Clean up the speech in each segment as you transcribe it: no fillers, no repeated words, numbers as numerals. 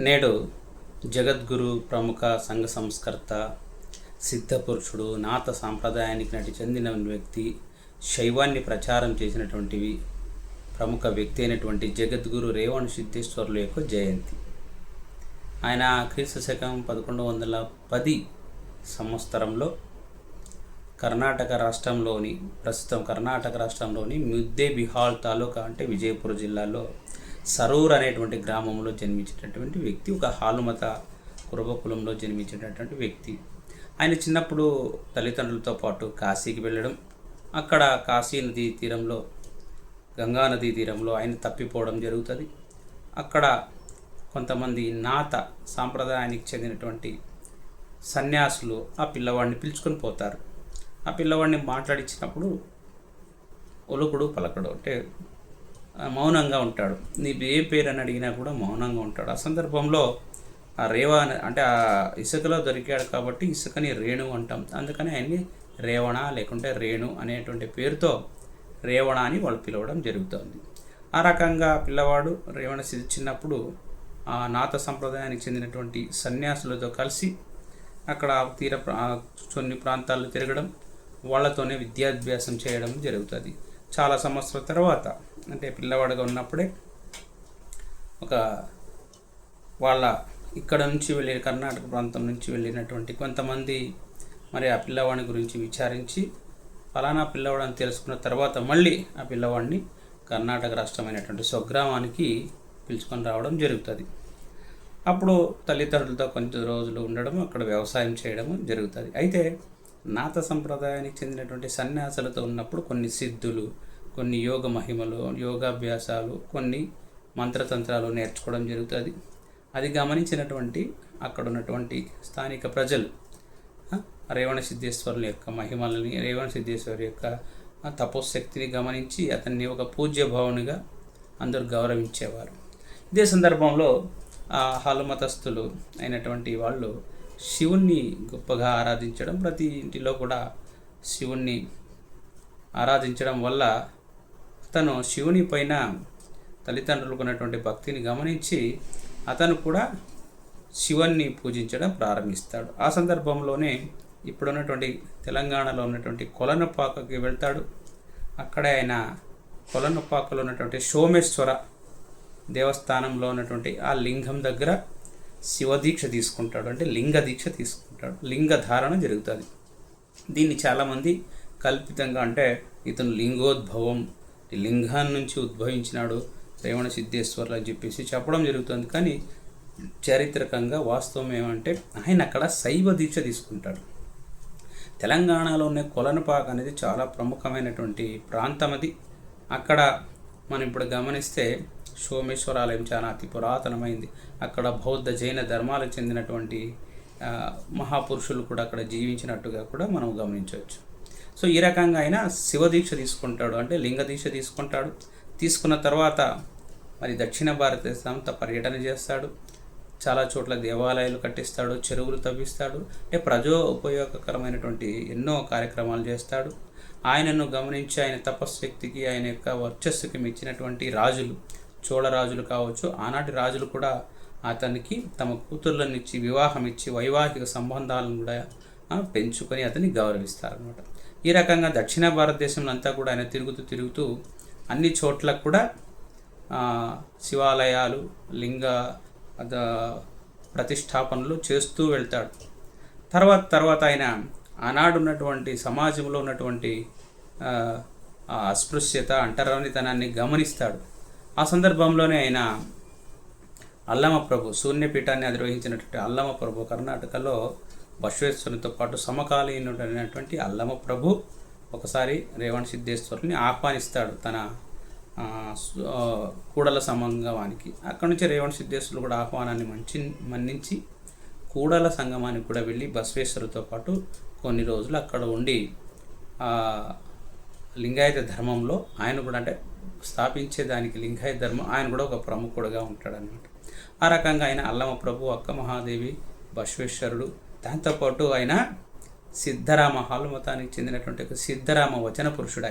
నేడు జగద్గురు ప్రముఖ సంఘ సంస్కర్త సిద్ధపురుషుడు నాథ సాంప్రదాయానికి నటి చెందిన వ్యక్తి శైవాన్ని ప్రచారం చేసినటువంటివి ప్రముఖ వ్యక్తి అయినటువంటి జగద్గురు రేవణ సిద్ధేశ్వరుల యొక్క జయంతి. ఆయన క్రీస్తు శకం 1110 సంవత్సరంలో ప్రస్తుతం కర్ణాటక రాష్ట్రంలోని ముద్దేబిహాల్ తాలూకా అంటే విజయపూర్ జిల్లాలో సరూర్ అనేటువంటి గ్రామంలో జన్మించినటువంటి వ్యక్తి. ఒక హాలుమత కురుబకులంలో జన్మించినటువంటి వ్యక్తి. ఆయన చిన్నప్పుడు తల్లిదండ్రులతో పాటు కాశీకి వెళ్ళడం, అక్కడ కాశీ నదీ తీరంలో గంగా నదీ తీరంలో ఆయన తప్పిపోవడం జరుగుతుంది. అక్కడ కొంతమంది నాథ సాంప్రదాయానికి చెందినటువంటి సన్యాసులు ఆ పిల్లవాడిని పిలుచుకొని పోతారు. ఆ పిల్లవాడిని మాట్లాడించినప్పుడు ఒలుకుడు పలకడు, అంటే మౌనంగా ఉంటాడు. నీ ఏ పేరు అని అడిగినా కూడా మౌనంగా ఉంటాడు. ఆ సందర్భంలో ఆ రేవ అంటే ఆ ఇసుకలో దొరికాడు కాబట్టి ఇసుకని రేణు అంటాం, అందుకని ఆయన్ని రేవణ లేకుంటే రేణు అనేటువంటి పేరుతో రేవణ అని వాళ్ళు పిలవడం జరుగుతుంది. ఆ రకంగా పిల్లవాడు రేవణ చిన్నప్పుడు ఆ నాథ సంప్రదాయానికి చెందినటువంటి సన్యాసులతో కలిసి అక్కడ కొన్ని ప్రాంతాల్లో తిరగడం, వాళ్ళతోనే విద్యాభ్యాసం చేయడం జరుగుతుంది. చాలా సంవత్సరాల తర్వాత, అంటే పిల్లవాడుగా ఉన్నప్పుడే ఇక్కడ నుంచి వెళ్ళి కర్ణాటక ప్రాంతం నుంచి వెళ్ళినటువంటి కొంతమంది మరి ఆ పిల్లవాడిని గురించి విచారించి ఫలానా పిల్లవాడని తెలుసుకున్న తర్వాత మళ్ళీ ఆ పిల్లవాడిని కర్ణాటక రాష్ట్రమైనటువంటి స్వగ్రామానికి పిలుచుకొని రావడం జరుగుతుంది. అప్పుడు తల్లిదండ్రులతో కొంచెం రోజులు ఉండడం, అక్కడ వ్యవసాయం చేయడం జరుగుతుంది. అయితే నాథ సంప్రదాయానికి చెందినటువంటి సన్యాసులతో ఉన్నప్పుడు కొన్ని సిద్ధులు, కొన్ని యోగ మహిమలు, యోగాభ్యాసాలు, కొన్ని మంత్రతంత్రాలు నేర్చుకోవడం జరుగుతుంది. అది గమనించినటువంటి అక్కడ ఉన్నటువంటి స్థానిక ప్రజలు రేవణ సిద్ధేశ్వరుల యొక్క మహిమలని, రేవణ సిద్ధేశ్వరు యొక్క తపోశక్తిని గమనించి అతన్ని ఒక పూజ్య భావనిగా అందరూ గౌరవించేవారు. ఇదే సందర్భంలో ఆ హాలుమతస్థులు అయినటువంటి వాళ్ళు శివుణ్ణి గొప్పగా ఆరాధించడం, ప్రతి ఇంటిలో కూడా శివుణ్ణి ఆరాధించడం వల్ల అతను శివుని పైన తల్లిదండ్రులకు ఉన్నటువంటి భక్తిని గమనించి అతను కూడా శివుణ్ణి పూజించడం ప్రారంభిస్తాడు. ఆ సందర్భంలోనే ఇప్పుడున్నటువంటి తెలంగాణలో ఉన్నటువంటి కొలనుపాకకి వెళ్తాడు. అక్కడే ఆయన కొలనుపాకలో ఉన్నటువంటి సోమేశ్వర దేవస్థానంలో ఉన్నటువంటి ఆ లింగం దగ్గర శివదీక్ష తీసుకుంటాడు, అంటే లింగ దీక్ష తీసుకుంటాడు. లింగ ధారణ జరుగుతుంది. దీన్ని చాలామంది కల్పితంగా, అంటే ఇతను లింగోద్భవం, లింగాన్ని నుంచి ఉద్భవించినాడు రేవణ సిద్ధేశ్వర్లు అని చెప్పేసి చెప్పడం జరుగుతుంది. కానీ చారిత్రకంగా వాస్తవం ఏమంటే ఆయన అక్కడ శైవ దీక్ష తీసుకుంటాడు. తెలంగాణలోనే కొలనుపాక అనేది చాలా ప్రముఖమైనటువంటి ప్రాంతం. అది అక్కడ మనం ఇప్పుడు గమనిస్తే సోమేశ్వర ఆలయం చాలా అతి పురాతనమైంది. అక్కడ బౌద్ధ జైన ధర్మాలకు చెందినటువంటి మహాపురుషులు కూడా అక్కడ జీవించినట్టుగా కూడా మనం గమనించవచ్చు. సో ఈ రకంగా ఆయన శివదీక్ష తీసుకుంటాడు, అంటే లింగ దీక్ష తీసుకుంటాడు. తీసుకున్న తర్వాత మరి దక్షిణ భారతదేశం అంతా పర్యటన చేస్తాడు. చాలా చోట్ల దేవాలయాలు కట్టిస్తాడు, చెరువులు తవ్విస్తాడు, అంటే ఉపయోగకరమైనటువంటి ఎన్నో కార్యక్రమాలు చేస్తాడు. ఆయనను గమనించి ఆయన తపశ్శక్తికి, ఆయన యొక్క వర్చస్సుకి మెచ్చినటువంటి రాజులు, చోళరాజులు కావచ్చు, ఆనాటి రాజులు కూడా అతనికి తమ కూతుర్లనిచ్చి వివాహం ఇచ్చి వైవాహిక సంబంధాలను కూడా పెంచుకొని అతన్ని గౌరవిస్తారనమాట. ఈ రకంగా దక్షిణ భారతదేశంలో అంతా కూడా ఆయన తిరుగుతూ అన్ని చోట్ల కూడా శివాలయాలు, లింగ ప్రతిష్టాపనలు చేస్తూ వెళ్తాడు. తర్వాత ఆయన ఆనాడు ఉన్నటువంటి సమాజంలో ఉన్నటువంటి అస్పృశ్యత, అంటరానితనాన్ని గమనిస్తాడు. ఆ సందర్భంలోనే ఆయన అల్లమప్రభు శూన్యపీఠాన్ని అధిరోహించినటువంటి అల్లమప్రభు కర్ణాటకలో బసవేశ్వరునితో పాటు సమకాలీనుడైనటువంటి అల్లమప్రభు ఒకసారి రేవణ సిద్ధేశ్వరుని ఆహ్వానిస్తాడు తన కూడల సంగమానికి. అక్కడి నుంచి రేవణ సిద్ధేశ్వరులు కూడా ఆహ్వానాన్ని మన్నించి కూడల సంగమానికి కూడా వెళ్ళి బసవేశ్వరుతో పాటు కొన్ని రోజులు అక్కడ ఉండి లింగాయత ధర్మంలో ఆయన కూడా, అంటే స్థాపించేదానికి లింగాయత ధర్మం, ఆయన కూడా ఒక ప్రముఖుడుగా ఉంటాడనమాట. ఆ రకంగా ఆయన అల్లమ ప్రభు, అక్క మహాదేవి, బసవేశ్వరుడు, దాంతోపాటు ఆయన సిద్ధరామ హాలుమతానికి చెందినటువంటి ఒక సిద్ధరామ వచన పురుషుడు.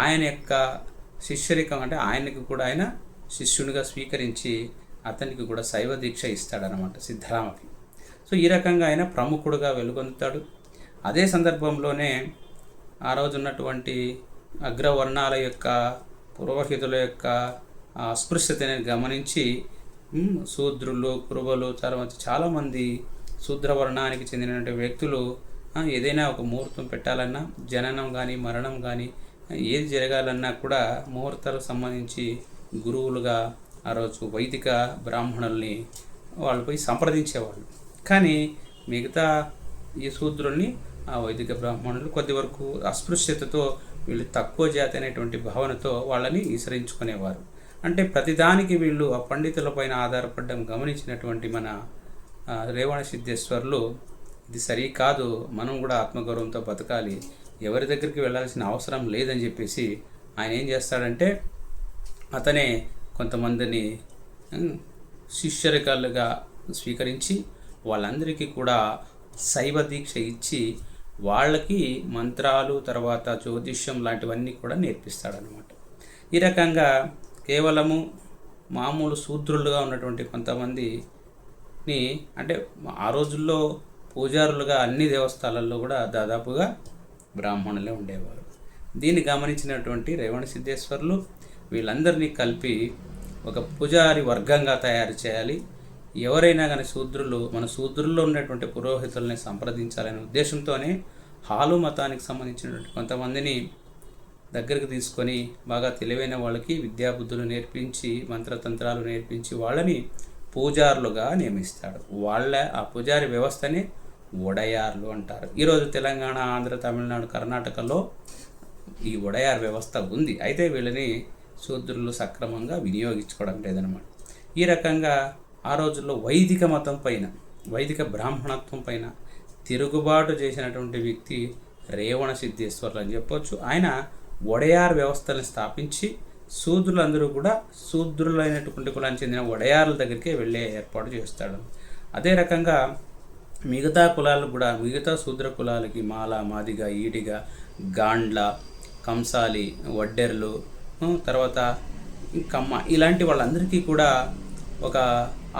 ఆయన యొక్క శిష్యరికం, అంటే ఆయనకు కూడా ఆయన శిష్యునిగా స్వీకరించి అతనికి కూడా శైవ దీక్ష ఇస్తాడనమాట సిద్ధరామకి. సో ఈ రకంగా ఆయన ప్రముఖుడుగా వెలుగొందుతాడు. అదే సందర్భంలోనే ఆ రోజు ఉన్నటువంటి అగ్రవర్ణాల యొక్క పురోహితుల యొక్క అస్పృశ్యతని గమనించి శూద్రులు, కురుబలు, తర్వాత చాలామంది శూద్రవర్ణానికి చెందినటువంటి వ్యక్తులు ఏదైనా ఒక ముహూర్తం పెట్టాలన్నా, జననం కానీ మరణం కానీ ఏది జరగాలన్నా కూడా ముహూర్తాలకు సంబంధించి గురువులుగా ఆ రోజు వైదిక బ్రాహ్మణుల్ని వాళ్ళు పోయి సంప్రదించేవాళ్ళు. కానీ మిగతా ఈ శూద్రుల్ని ఆ వైదిక బ్రాహ్మణులు కొద్ది వరకు అస్పృశ్యతతో వీళ్ళు తక్కువ జాతి అనేటువంటి భావనతో వాళ్ళని ఈసరించుకునేవారు. అంటే ప్రతిదానికి వీళ్ళు ఆ పండితులపైన ఆధారపడడం గమనించినటువంటి మన రేవణ సిద్ధేశ్వర్లు ఇది సరి కాదు, మనం కూడా ఆత్మగౌరవంతో బతకాలి, ఎవరి దగ్గరికి వెళ్ళాల్సిన అవసరం లేదని చెప్పేసి ఆయన ఏం చేస్తాడంటే అతనే కొంతమందిని శిష్యరికాలుగా స్వీకరించి వాళ్ళందరికీ కూడా శైవ దీక్ష ఇచ్చి వాళ్ళకి మంత్రాలు, తర్వాత జ్యోతిష్యం లాంటివన్నీ కూడా నేర్పిస్తాడనమాట. ఈ రకంగా కేవలము మామూలు శూద్రులుగా ఉన్నటువంటి కొంతమందిని, అంటే ఆ రోజుల్లో పూజారులుగా అన్ని దేవస్థానాల్లో కూడా దాదాపుగా బ్రాహ్మణులే ఉండేవారు. దీన్ని గమనించినటువంటి రేవణ సిద్ధేశ్వర్లు వీళ్ళందరినీ కలిపి ఒక పూజారి వర్గంగా తయారు చేయాలి. ఎవరైనా కానీ మన శూద్రుల్లో ఉన్నటువంటి పురోహితుల్ని సంప్రదించాలనే ఉద్దేశంతోనే హాలు మతానికి సంబంధించినటువంటి కొంతమందిని దగ్గరికి తీసుకొని బాగా తెలివైన వాళ్ళకి విద్యాబుద్ధులు నేర్పించి, మంత్రతంత్రాలు నేర్పించి వాళ్ళని పూజారులుగా నియమిస్తాడు. ఆ పూజారి వ్యవస్థనే ఒడయార్లు అంటారు. ఈరోజు తెలంగాణ, ఆంధ్ర, తమిళనాడు, కర్ణాటకలో ఈ ఒడయార్ వ్యవస్థ ఉంది. అయితే వీళ్ళని శూద్రులు సక్రమంగా వినియోగించుకోవడం లేదనమాట. ఈ రకంగా ఆ రోజుల్లో వైదిక మతం పైన, వైదిక బ్రాహ్మణత్వం పైన తిరుగుబాటు చేసినటువంటి వ్యక్తి రేవణ సిద్ధేశ్వర్లు అని చెప్పొచ్చు. ఆయన ఒడయార్ వ్యవస్థను స్థాపించి శూద్రులందరూ కూడా శూద్రులైనటువంటి కులానికి చెందిన ఒడయార్ల దగ్గరికి వెళ్ళే ఏర్పాటు చేస్తాడు. అదే రకంగా మిగతా కులాలు కూడా, మిగతా శూద్ర కులాలకి మాల, మాదిగ, ఈడిగ, గాండ్ల, కంసాలి, వడ్డెర్లు, తర్వాత కమ్మ ఇలాంటి వాళ్ళందరికీ కూడా ఒక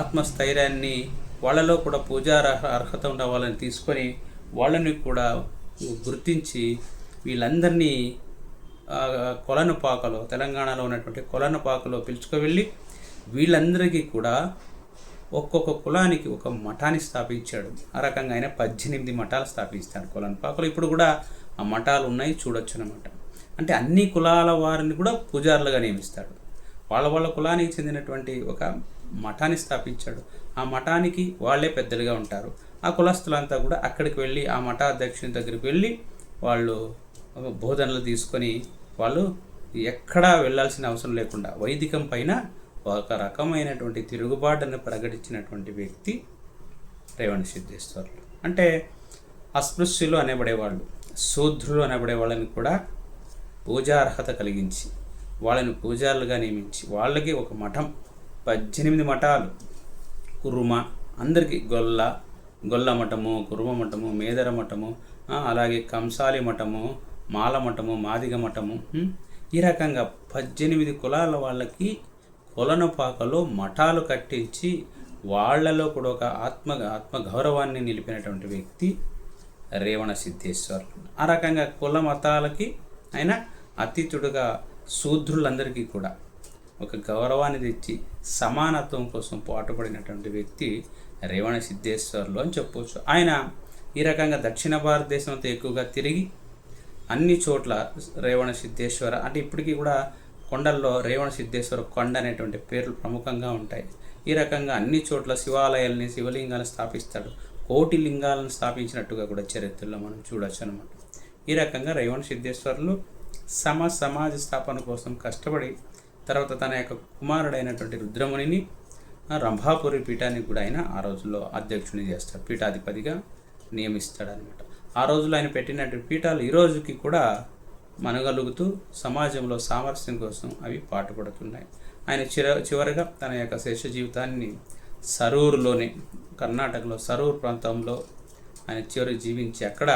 ఆత్మస్థైర్యాన్ని, వాళ్ళలో కూడా పూజా అర్హత ఉన్న వాళ్ళని తీసుకొని వాళ్ళని కూడా గుర్తించి వీళ్ళందరినీ కొలనుపాకలో, తెలంగాణలో ఉన్నటువంటి కొలనుపాకలో పిలుచుకువెళ్ళి వీళ్ళందరికీ కూడా ఒక్కొక్క కులానికి ఒక మఠాన్ని స్థాపించాడు. ఆ రకంగా ఆయన 18 మఠాలు స్థాపిస్తాడు కొలనుపాకలో. ఇప్పుడు కూడా ఆ మఠాలు ఉన్నాయి, చూడొచ్చు అనమాట. అంటే అన్ని కులాల వారిని కూడా పూజారులుగా నియమిస్తాడు. వాళ్ళ కులానికి చెందినటువంటి ఒక మఠాన్ని స్థాపించాడు. ఆ మఠానికి వాళ్ళే పెద్దలుగా ఉంటారు. ఆ కులస్తులంతా కూడా అక్కడికి వెళ్ళి ఆ మఠాధ్యక్షుని దగ్గరికి వెళ్ళి వాళ్ళు బోధనలు తీసుకొని వాళ్ళు ఎక్కడా వెళ్ళాల్సిన అవసరం లేకుండా వైదికం పైన ఒక రకమైనటువంటి తిరుగుబాటును ప్రకటించినటువంటి వ్యక్తి రేవణ సిద్ధేశ్వర్లు. అంటే అస్పృశ్యులు అనబడేవాళ్ళు, శూద్రులు అనబడే వాళ్ళని కూడా పూజార్హత కలిగించి వాళ్ళని పూజారులుగా నియమించి వాళ్ళకి ఒక మఠం, 18 మఠాలు, కుర్మ, అందరికీ గొల్ల మఠము, కుర్మ మఠము, మేదర మఠము, అలాగే కంసాలి మఠము, మాల మఠము, మాదిగ మఠము, ఈ రకంగా 18 కులాల వాళ్ళకి కొలనుపాకలో మఠాలు కట్టించి వాళ్లలో కూడా ఒక ఆత్మగౌరవాన్ని నిలిపినటువంటి వ్యక్తి రేవణ సిద్ధేశ్వర్లు. ఆ రకంగా కుల మతాలకి ఆయన అతీతుడుగా శూద్రులందరికీ కూడా ఒక గౌరవాన్ని తెచ్చి సమానత్వం కోసం పాటుపడినటువంటి వ్యక్తి రేవణ సిద్ధేశ్వర్లు అని చెప్పవచ్చు. ఆయన ఈ రకంగా దక్షిణ భారతదేశంతో ఎక్కువగా తిరిగి అన్ని చోట్ల రేవణ సిద్ధేశ్వర, అంటే ఇప్పటికీ కూడా కొండల్లో రేవణ సిద్ధేశ్వర కొండ అనేటువంటి పేర్లు ప్రముఖంగా ఉంటాయి. ఈ రకంగా అన్ని చోట్ల శివాలయాల్ని, శివలింగాలను స్థాపిస్తాడు. 1,000,000 లింగాలను స్థాపించినట్టుగా కూడా చరిత్రలో మనం చూడొచ్చు అనమాట. ఈ రకంగా రేవణ సిద్ధేశ్వర్లు సమాజ స్థాపన కోసం కష్టపడి తర్వాత తన యొక్క కుమారుడైనటువంటి రుద్రమునిని రంభాపురి పీఠానికి కూడా ఆయన ఆ రోజుల్లో అధ్యక్షుని చేస్తాడు, పీఠాధిపతిగా నియమిస్తాడనమాట. ఆ రోజుల్లో ఆయన పెట్టినటువంటి పీఠాలు ఈ రోజుకి కూడా మనగలుగుతూ సమాజంలో సామరస్యం కోసం అవి పాటుపడుతున్నాయి. ఆయన చివరిగా తన యొక్క శేష జీవితాన్ని సరూరులోనే, కర్ణాటకలో సరూర్ ప్రాంతంలో ఆయన చివరి జీవించి అక్కడ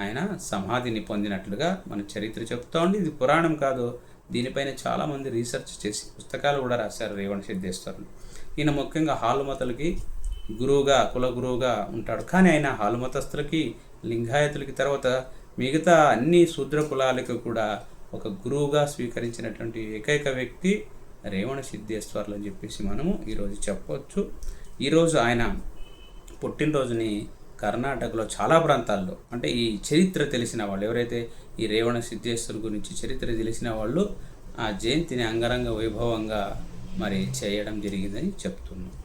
ఆయన సమాధిని పొందినట్లుగా మన చరిత్ర చెప్తూ ఉంది. ఇది పురాణం కాదు, దీనిపైన చాలామంది రీసెర్చ్ చేసి పుస్తకాలు కూడా రాశారు రేవణ సిద్ధేశ్వరులు. ఈయన ముఖ్యంగా హాలుమతలకి గురువుగా, కుల గురువుగా ఉంటాడు. కానీ ఆయన హాలుమతస్థులకి, లింగాయతులకి, తర్వాత మిగతా అన్ని శూద్ర కులాలకు కూడా ఒక గురువుగా స్వీకరించినటువంటి ఏకైక వ్యక్తి రేవణ సిద్ధేశ్వర్లు అని చెప్పేసి మనము ఈరోజు చెప్పవచ్చు. ఈరోజు ఆయన పుట్టినరోజుని కర్ణాటకలో చాలా ప్రాంతాల్లో, అంటే ఈ చరిత్ర తెలిసిన వాళ్ళు ఎవరైతే ఈ రేవణ సిద్ధేశ్వరు గురించి చరిత్ర తెలిసిన వాళ్ళు ఆ జయంతిని అంగరంగ వైభవంగా మరి చేయడం జరిగిందని చెప్తున్నాం.